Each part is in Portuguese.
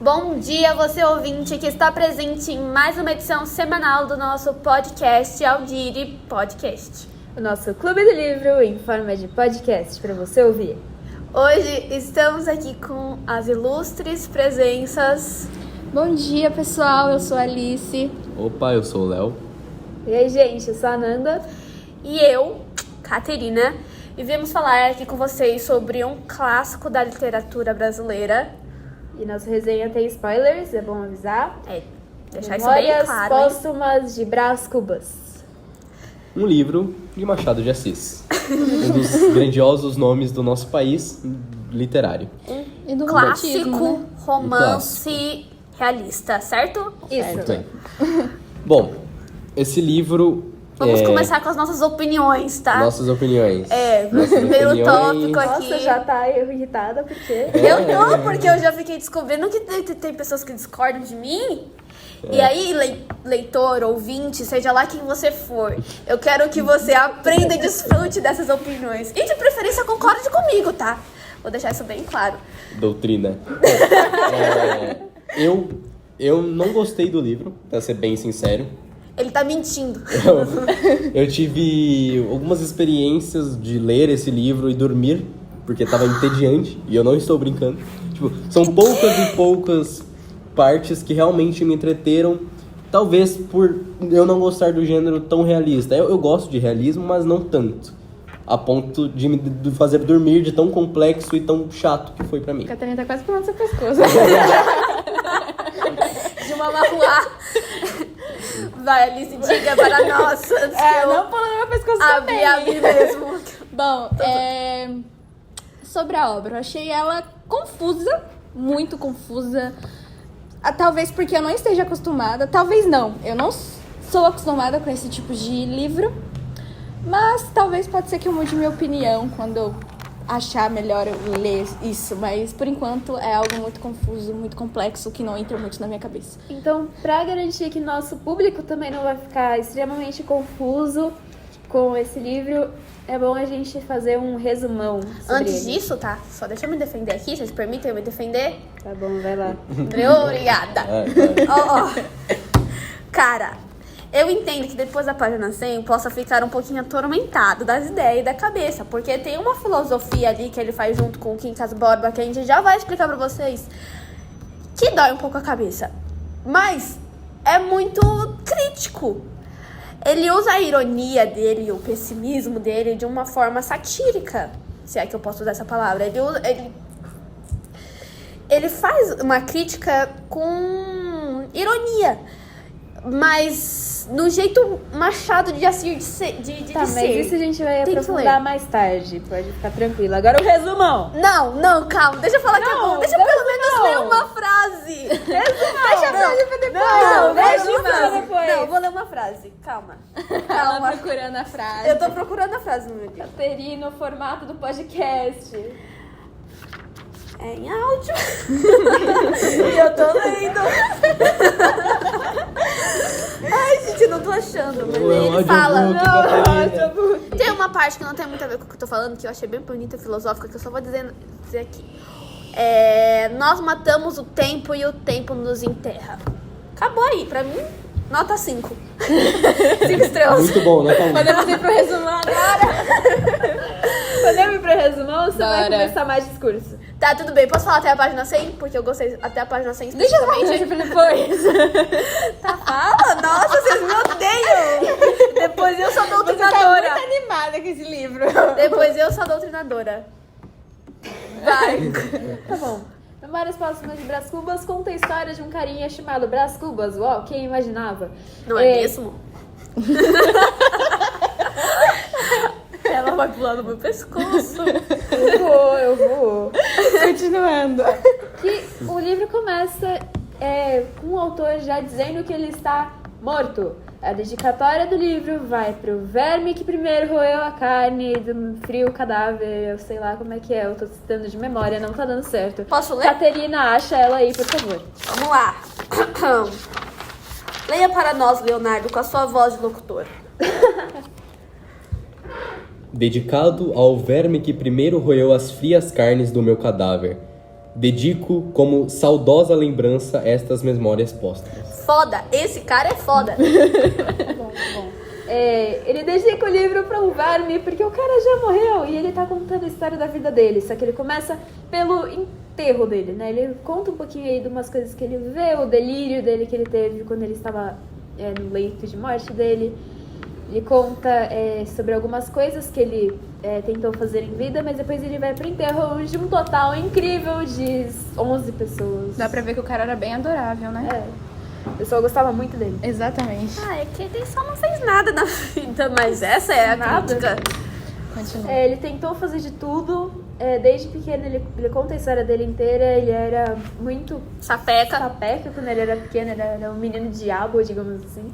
Bom dia, você ouvinte que está presente em mais uma edição semanal do nosso podcast Audire Podcast. O nosso clube do livro em forma de podcast para você ouvir. Hoje estamos aqui com as ilustres presenças. Bom dia, pessoal, eu sou a Alice. Opa, eu sou o Léo. E aí, gente, eu sou a Nanda. E eu, Caterina. E viemos falar aqui com vocês sobre um clássico da literatura brasileira. E nossa resenha tem spoilers, é bom avisar. Deixar isso bem Memórias claro. Póstumas de Brás Cubas. Um livro de Machado de Assis. Um dos grandiosos nomes do nosso país literário. E do Clássico, romantismo, né? romance realista, certo? Isso. Muito bem. Bom, esse livro... Vamos começar com as nossas opiniões, tá? Nossas opiniões. No primeiro tópico aqui. Nossa, já tá irritada porque... Eu tô, porque eu já fiquei descobrindo que tem pessoas que discordam de mim. E aí, leitor, ouvinte, seja lá quem você for, eu quero que você aprenda e desfrute dessas opiniões. E de preferência concorde comigo, tá? Vou deixar isso bem claro. Doutrina. Eu não gostei do livro, pra ser bem sincero. Ele tá mentindo. Eu tive algumas experiências de ler esse livro e dormir, porque tava entediante, e eu não estou brincando. Tipo, são poucas e poucas partes que realmente me entreteram, talvez por eu não gostar do gênero tão realista. Eu gosto de realismo, mas não tanto, a ponto de me fazer dormir de tão complexo e tão chato que foi pra mim. A Catarina tá quase pulando seu pescoço. De uma marruá. Vai, Alice, diga para nós. Antes que eu não pulando meu pescoço também. abrir mesmo. Bom, sobre a obra, eu achei ela confusa, muito confusa. Talvez porque eu não esteja acostumada, talvez não. Eu não sou acostumada com esse tipo de livro, mas talvez pode ser que eu mude minha opinião quando eu achar melhor eu ler isso. Mas, por enquanto, é algo muito confuso, muito complexo, que não entra muito na minha cabeça. Então, pra garantir que nosso público também não vai ficar extremamente confuso com esse livro, é bom a gente fazer um resumão sobre Antes ele. disso, tá? Só deixa eu me defender aqui, vocês permitem eu me defender? Tá bom, vai lá. Obrigada. Ó. Cara, eu entendo que depois da página 100 possa ficar um pouquinho atormentado das ideias e da cabeça, porque tem uma filosofia ali que ele faz junto com o Quincas Borba, que a gente já vai explicar pra vocês, que dói um pouco a cabeça. Mas é muito crítico. Ele usa a ironia dele, o pessimismo dele de uma forma satírica, se é que eu posso usar essa palavra. Ele faz uma crítica com ironia, mas no jeito Machado de Assis de ser. Tá, mas isso a gente vai Tem que aprofundar ler. mais tarde, pode ficar tranquilo. Agora o resumão. Não, calma, deixa eu falar que é bom. Deixa eu pelo menos ler uma frase. Deixa a frase pra depois. Não, deixa deixa pra depois. Não, vou ler uma frase. Calma. Ela procurando a frase. Eu tô procurando a frase no meu livro. Caterina, o formato do podcast. É em áudio. E eu tô lendo. Ai, gente, eu não tô achando. Mas ele fala. Tem uma parte que não tem muito a ver com o que eu tô falando, que eu achei bem bonita e filosófica, que eu só vou dizer aqui. Nós matamos o tempo e o tempo nos enterra. Acabou aí, pra mim, nota 5. 5 estrelas. Muito bom, né? Podemos ir pro resumão agora? Podemos ir pro resumão ou você vai Bora. começar mais discurso? Tá, tudo bem. Posso falar até a página 100? Porque eu gostei até a página 100 Deixa eu especificamente. pra depois. Tá, fala. Nossa, vocês me odeiam. Depois eu sou Você tá doutrinadora. muito animada com esse livro. Depois eu sou doutrinadora. Vai. Tá bom. Memórias Póstumas de Brás Cubas conta a história de um carinha chamado Brás Cubas. Uau, quem imaginava? Não é mesmo? Ela vai pular no meu pescoço. Eu vou. Continuando. Que o livro começa com o autor já dizendo que ele está morto. A dedicatória do livro vai pro verme que primeiro roeu a carne do frio cadáver. Eu sei lá como é que é, eu tô citando de memória, não tá dando certo. Posso ler? Caterina, acha ela aí, por favor. Vamos lá. Leia para nós, Leonardo, com a sua voz de locutor. Dedicado ao verme que primeiro roeu as frias carnes do meu cadáver. Dedico como saudosa lembrança estas memórias póstumas. Foda, esse cara é foda. Bom. Ele dedica o livro pra um verme, porque o cara já morreu e ele tá contando a história da vida dele. Só que ele começa pelo enterro dele, né? Ele conta um pouquinho aí de umas coisas que ele vê, o delírio dele que ele teve quando ele estava no leito de morte dele. Ele conta sobre algumas coisas que ele tentou fazer em vida, mas depois ele vai pro enterro de um total incrível de 11 pessoas. Dá pra ver que o cara era bem adorável, né? O pessoal gostava muito dele. Exatamente. É que ele só não fez nada na vida, mas essa é a Nada. crítica. Continua. Ele tentou fazer de tudo. Desde pequeno, ele conta a história dele inteira. Ele era muito Sapeca. sapeca quando ele era pequeno. Ele era um menino diabo, digamos assim.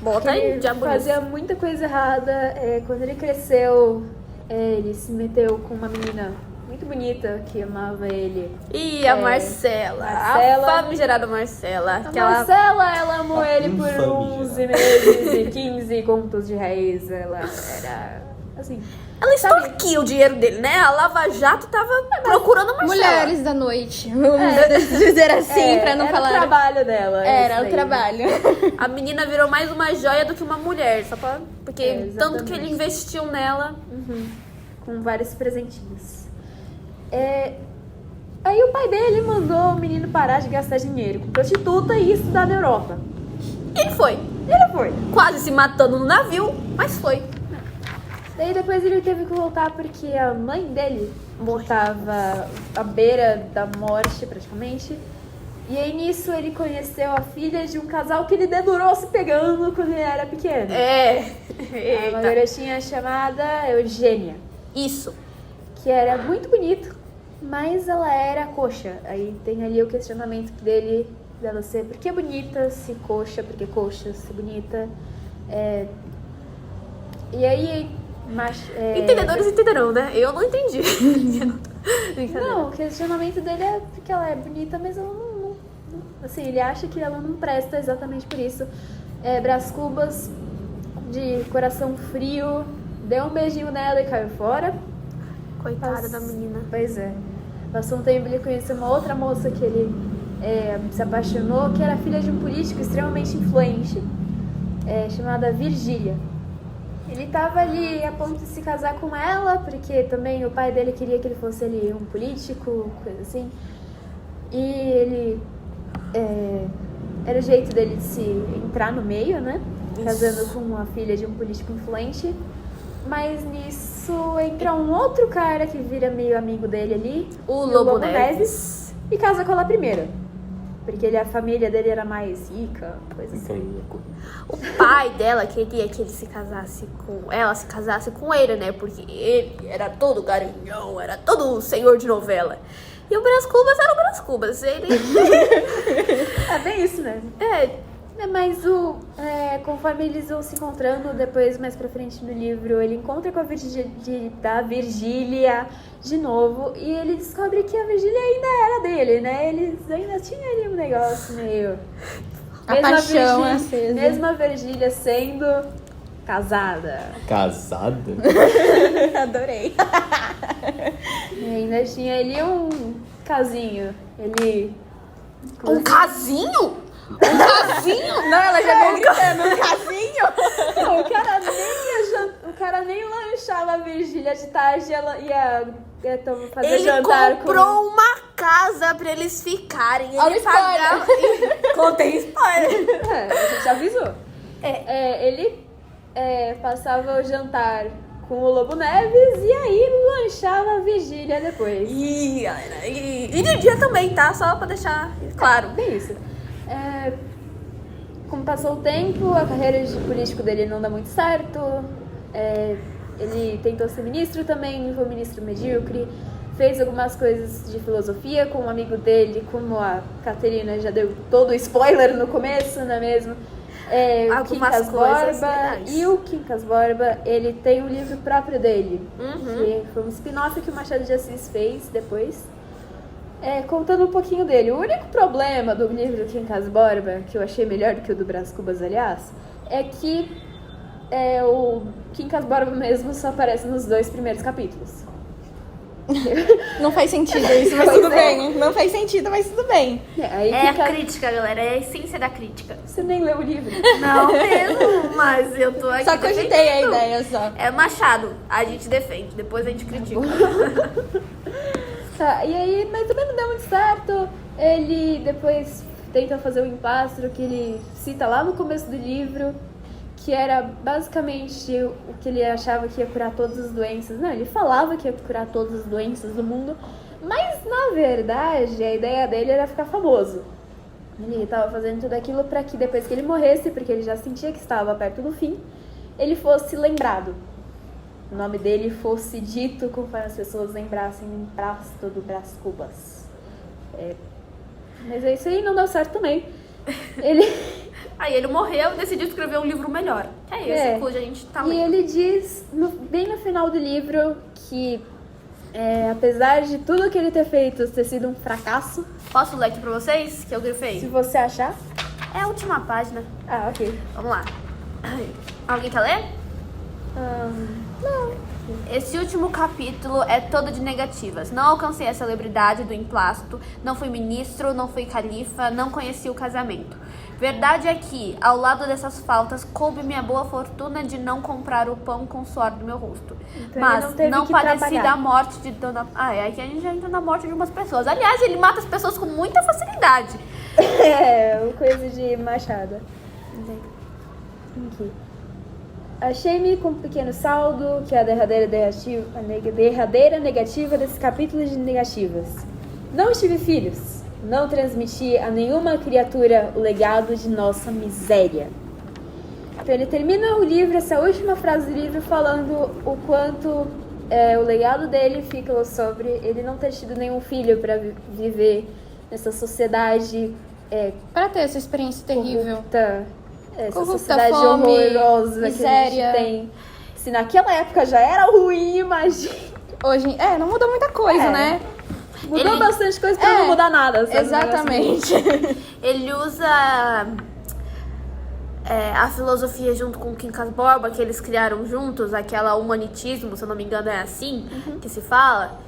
Bota aí, Ele diabo fazia muita coisa errada. Quando ele cresceu, ele se meteu com uma menina muito bonita que amava ele. E a Marcela. Marcela. A famigerada Marcela. A Aquela... Marcela, ela amou ele por infame 11 meses e 15 contos de réis. Ela era assim. Ela extorquia o dinheiro dele, né? A Lava Jato tava procurando a Marcela. Mulheres da noite, vamos dizer assim, pra não era falar. o trabalho dela. Era isso o aí. trabalho. A menina virou mais uma joia do que uma mulher. Só pra... Porque Exatamente. tanto que ele investiu nela. Com vários presentinhos. Aí o pai dele mandou o menino parar de gastar dinheiro com prostituta e estudar na Europa. Ele foi. Ele foi. Quase se matando no navio, mas foi. Daí depois ele teve que voltar porque a mãe dele estava à beira da morte praticamente. E aí nisso ele conheceu a filha de um casal que ele dedurou se pegando quando ele era pequeno. Uma Eita. garotinha chamada Eugênia, Isso. que era muito bonito, mas ela era coxa. Aí tem ali o questionamento dela ser por que bonita, se coxa, porque coxa, se bonita. E aí... Entendedores entenderão, né? Eu não entendi. Não, o questionamento dele é porque ela é bonita, mas ela não... Assim, ele acha que ela não presta exatamente por isso. Brás Cubas, de coração frio, deu um beijinho nela e caiu fora. Coitada da menina. Pois é. Passou um tempo, ele conheceu uma outra moça que ele se apaixonou, que era filha de um político extremamente influente, chamada Virgília. Ele estava ali a ponto de se casar com ela, porque também o pai dele queria que ele fosse ali um político, coisa assim. E ele... era o jeito dele de se entrar no meio, né? Casando com a filha de um político influente. Mas nisso entra um outro cara que vira meio amigo dele ali. O Lobo Neves. E casa com ela primeiro. Porque a família dele era mais rica, coisa assim. O pai dela queria que ele se casasse com ela, se casasse com ele, né? Porque ele era todo garanhão, era todo senhor de novela. E o Brás Cubas era o Brás Cubas. Ele... É bem isso mesmo. Mas conforme eles vão se encontrando, depois, mais pra frente no livro, ele encontra com a Virgília de novo e ele descobre que a Virgília ainda era dele, né? Eles ainda tinham ali um negócio meio... A paixão acesa. Mesmo a Virgília sendo casada. Casada? Adorei. E ainda tinha ali um casinho. Um casinho? Um casinho? Não, ela já veio gritando um casinho. Não, o cara nem lanchava a Virgília de tarde, ela ia fazer Ele jantar comprou uma casa pra eles ficarem. Olha Ele o pagava. Contei spoiler. a gente avisou. Ele passava o jantar com o Lobo Neves e aí lanchava a Virgília depois. E de dia também, tá? Só pra deixar claro. Bem isso. Como passou o tempo, a carreira de político dele não dá muito certo. Ele tentou ser ministro também, foi um ministro medíocre. Fez algumas coisas de filosofia com um amigo dele, como a Caterina já deu todo o spoiler no começo, não é mesmo? O Quincas Borba. E o Quincas Borba, ele tem um livro próprio dele, que foi um spin-off que o Machado de Assis fez depois. Contando um pouquinho dele. O único problema do livro do Quincas Borba, que eu achei melhor do que o do Brás Cubas, aliás, é que o Quincas Borba mesmo só aparece nos 2 primeiros capítulos. Não faz sentido isso, mas tudo bem. Não faz sentido, mas tudo bem. Aí É fica... a crítica, galera. É a essência da crítica. Você nem leu o livro. Não mesmo, mas eu tô aqui Só cogitei a defendendo. ideia, só. É Machado. A gente defende, depois a gente critica. Tá, e aí, mas também não deu muito certo. Ele depois tenta fazer o empastro que ele cita lá no começo do livro, que era basicamente o que ele achava que ia curar todas as doenças. Não, ele falava que ia curar todas as doenças do mundo, mas na verdade a ideia dele era ficar famoso. Ele estava fazendo tudo aquilo para que depois que ele morresse, porque ele já sentia que estava perto do fim, ele fosse lembrado. O nome dele fosse dito conforme as pessoas lembrassem o emprasto do Brás Cubas. Mas é isso aí, não deu certo também. Aí ele morreu e decidiu escrever um livro melhor. É esse cujo a gente tá E lendo. ele diz, bem no final do livro, que apesar de tudo que ele ter feito ter sido um fracasso, Posso ler aqui pra vocês? Que eu grifei. se você achar... É a última página. Ah, ok. Vamos lá. Alguém quer ler? Não. Esse último capítulo é todo de negativas. Não alcancei a celebridade do emplasto, não fui ministro, não fui califa, não conheci o casamento. Verdade é que, ao lado dessas faltas, coube minha boa fortuna de não comprar o pão com o suor do meu rosto. Então Mas ele não teve que padeci trabalhar. da morte de Dona... aqui a gente já entra na morte de umas pessoas. Aliás, ele mata as pessoas com muita facilidade. Coisa de Machado. Aqui. Achei-me com um pequeno saldo, que é a derradeira negativa desse capítulo de negativas. Não tive filhos. Não transmiti a nenhuma criatura o legado de nossa miséria. Então ele termina o livro, essa última frase do livro, falando o quanto o legado dele fica sobre ele não ter tido nenhum filho para viver nessa sociedade Pra ter essa experiência terrível. corrupta, essa Corrupta, sociedade fome, horrorosa miséria. que a gente tem. Se naquela época já era ruim, imagina. Hoje, não mudou muita coisa, É. né? Mudou Ele- bastante coisa pra não mudar nada. sabe? Exatamente. Ele usa a filosofia junto com o Quincas Borba, que eles criaram juntos, aquela humanitismo, se eu não me engano é assim que se fala,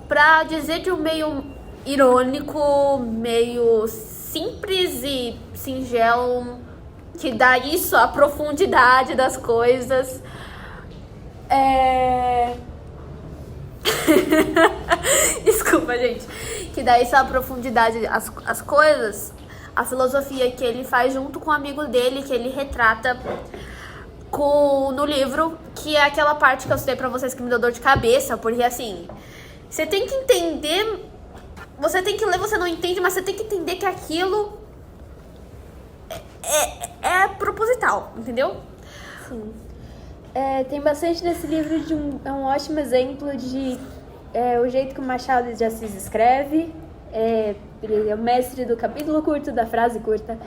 pra dizer de um meio irônico, meio simples e singelo, que dá isso, a profundidade das coisas. Desculpa, gente. Que dá isso a profundidade as coisas. A filosofia que ele faz junto com um amigo dele, que ele retrata no livro, que é aquela parte que eu citei pra vocês que me deu dor de cabeça, porque assim, você tem que entender, você tem que ler, você não entende, mas você tem que entender que aquilo é proposital, entendeu? Tem bastante nesse livro de é um ótimo exemplo de o jeito que o Machado de Assis escreve. Ele é o mestre do capítulo curto, da frase curta.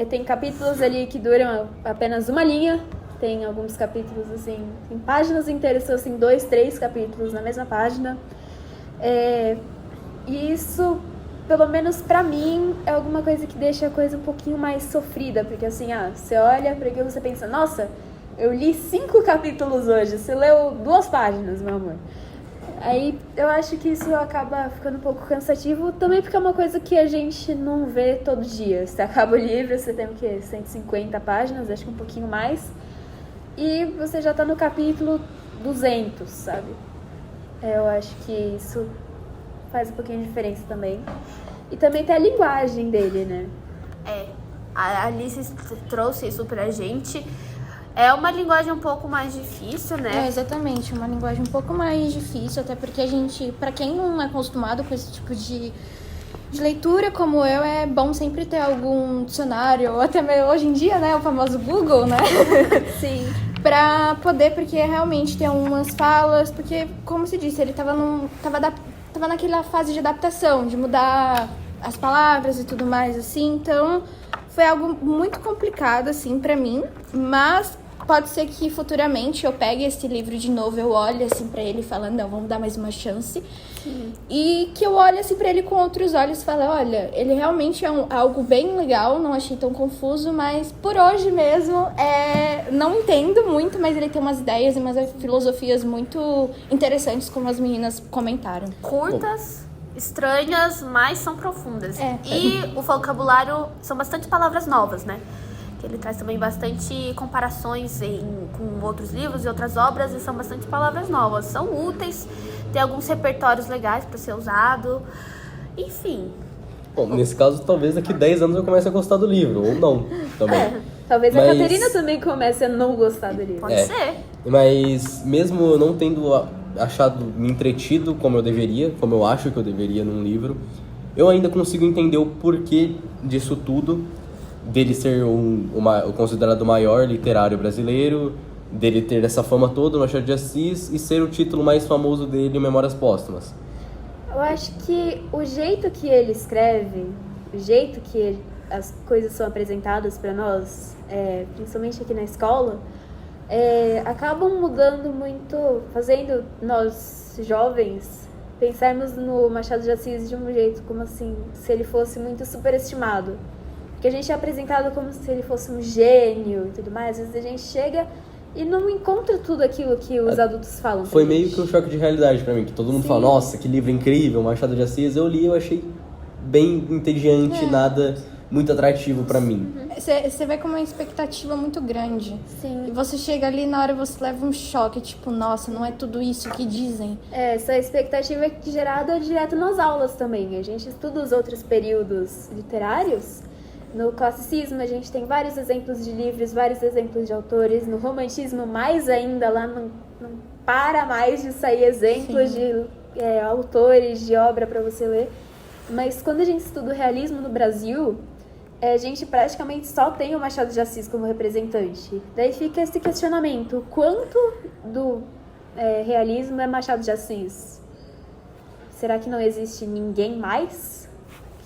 Tem capítulos ali que duram apenas uma linha. Tem alguns capítulos, assim, tem páginas inteiras, são assim, 2, 3 capítulos na mesma página. E isso, pelo menos pra mim, é alguma coisa que deixa a coisa um pouquinho mais sofrida. Porque assim, você olha pra aquilo e você pensa, nossa, eu li 5 capítulos hoje, você leu 2 páginas, meu amor. Aí eu acho que isso acaba ficando um pouco cansativo, também porque é uma coisa que a gente não vê todo dia. Você acaba o livro, você tem o quê? 150 páginas, acho que um pouquinho mais. E você já tá no capítulo 200, sabe? Eu acho que isso faz um pouquinho de diferença também. E também tem a linguagem dele, né? A Alice trouxe isso pra gente. É uma linguagem um pouco mais difícil, né? Exatamente, uma linguagem um pouco mais difícil, até porque a gente, pra quem não é acostumado com esse tipo de leitura como eu, é bom sempre ter algum dicionário, ou até mesmo hoje em dia, né, o famoso Google, né? Sim. Pra poder, porque realmente tem algumas falas, porque, como se disse, ele tava naquela fase de adaptação, de mudar as palavras e tudo mais, assim, então foi algo muito complicado, assim, pra mim, mas pode ser que futuramente eu pegue esse livro de novo, eu olhe assim pra ele e falo, não, vamos dar mais uma chance. E que eu olhe assim pra ele com outros olhos e fale, olha, ele realmente é algo bem legal, não achei tão confuso, mas por hoje mesmo, não entendo muito, mas ele tem umas ideias e umas filosofias muito interessantes, como as meninas comentaram. Curtas, estranhas, mas são profundas. E o vocabulário são bastante palavras novas, né? Ele traz também bastante comparações com outros livros e outras obras, e são bastante palavras novas. São úteis, tem alguns repertórios legais para ser usado, enfim. Bom, nesse caso, talvez daqui 10 anos eu comece a gostar do livro, ou não, também. Talvez a Caterina também comece a não gostar do livro. Pode ser. Mas mesmo eu não tendo achado me entretido como eu deveria, como eu acho que eu deveria num livro, eu ainda consigo entender o porquê disso tudo, dele ser o considerado o maior literário brasileiro, dele ter essa fama toda no Machado de Assis e ser o título mais famoso dele, Memórias Póstumas. Eu acho que o jeito que ele escreve, o jeito que as coisas são apresentadas para nós, principalmente aqui na escola, acabam mudando muito, fazendo nós jovens pensarmos no Machado de Assis de um jeito como assim, se ele fosse muito superestimado. Porque a gente é apresentado como se ele fosse um gênio e tudo mais. Às vezes a gente chega e não encontra tudo aquilo que os adultos falam. Foi meio que um choque de realidade pra mim, que todo mundo fala, nossa, que livro incrível, Machado de Assis. Eu li, eu achei bem entediante, nada muito atrativo pra mim. Você vai com uma expectativa muito grande. Sim. E você chega ali na hora você leva um choque, tipo, nossa, não é tudo isso que dizem. Essa expectativa é gerada direto nas aulas também. A gente estuda os outros períodos literários. No classicismo, a gente tem vários exemplos de livros, vários exemplos de autores. No romantismo, mais ainda, lá não para mais de sair exemplos de autores, de obra para você ler. Mas quando a gente estuda o realismo no Brasil, a gente praticamente só tem o Machado de Assis como representante. Daí fica esse questionamento, quanto do realismo é Machado de Assis? Será que não existe ninguém mais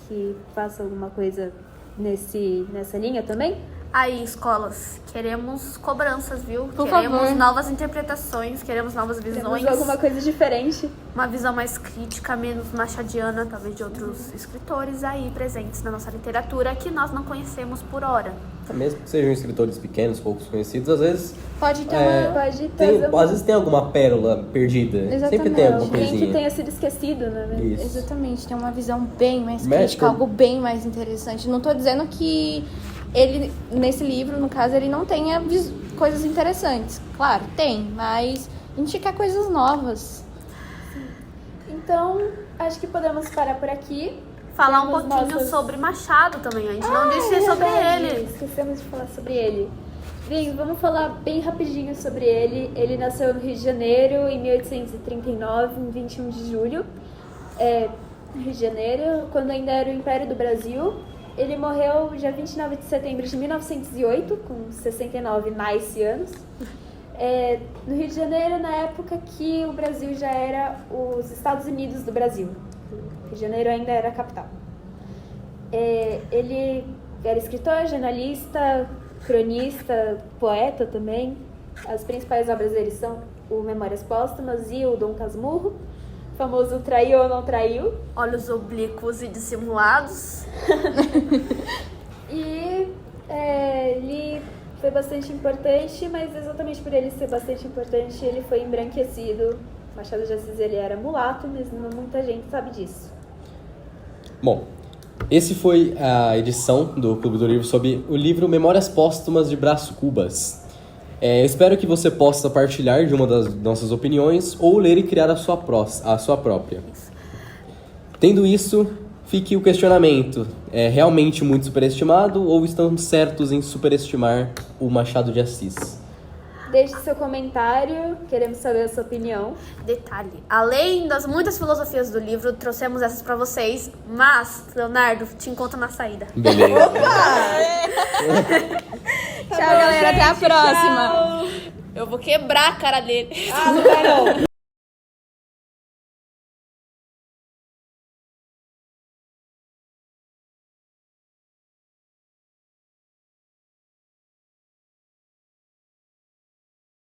que faça alguma coisa nessa linha também? Aí, escolas, queremos cobranças, viu? Por queremos favor. novas interpretações, queremos novas visões. Temos alguma coisa diferente. Uma visão mais crítica, menos machadiana, talvez de outros escritores aí presentes na nossa literatura que nós não conhecemos por hora. Mesmo que sejam escritores pequenos, poucos conhecidos, às vezes Pode ter às vezes tem alguma pérola perdida. Exatamente. Sempre tem alguma alguém que coisinha. tenha sido esquecido, né? Isso. Exatamente, tem uma visão bem mais Mas crítica, por- algo bem mais interessante. Não tô dizendo que ele, nesse livro, no caso, ele não tenha coisas interessantes. Claro, tem, mas a gente quer coisas novas. Então, acho que podemos parar por aqui. Falar um Temos pouquinho nossas- sobre Machado também, a gente não disse sobre verdade, ele. Esquecemos de falar sobre ele. Bem, vamos falar bem rapidinho sobre ele. Ele nasceu no Rio de Janeiro em 1839, em 21 de julho. No Rio de Janeiro, quando ainda era o Império do Brasil. Ele morreu dia 29 de setembro de 1908, com 69 nice anos. No Rio de Janeiro, na época que o Brasil já era os Estados Unidos do Brasil. Rio de Janeiro ainda era a capital. Ele era escritor, jornalista, cronista, poeta também. As principais obras dele são o Memórias Póstumas e o Dom Casmurro, o famoso Traiu ou Não Traiu. Olhos oblíquos e dissimulados. E ele foi bastante importante, mas exatamente por ele ser bastante importante, ele foi embranquecido. Machado de Assis, ele era mulato, mas não muita gente sabe disso. Bom, esse foi a edição do Clube do Livro sobre o livro Memórias Póstumas de Brás Cubas. Eu espero que você possa partilhar de uma das nossas opiniões ou ler e criar a sua própria. Tendo isso, fique o questionamento. É realmente muito superestimado ou estamos certos em superestimar o Machado de Assis? Deixe seu comentário, queremos saber a sua opinião. Detalhe, além das muitas filosofias do livro, trouxemos essas pra vocês, mas, Leonardo, te encontro na saída. Beleza. Tchau, galera. Até a próxima. Eu vou quebrar a cara dele. Ah, não vai não.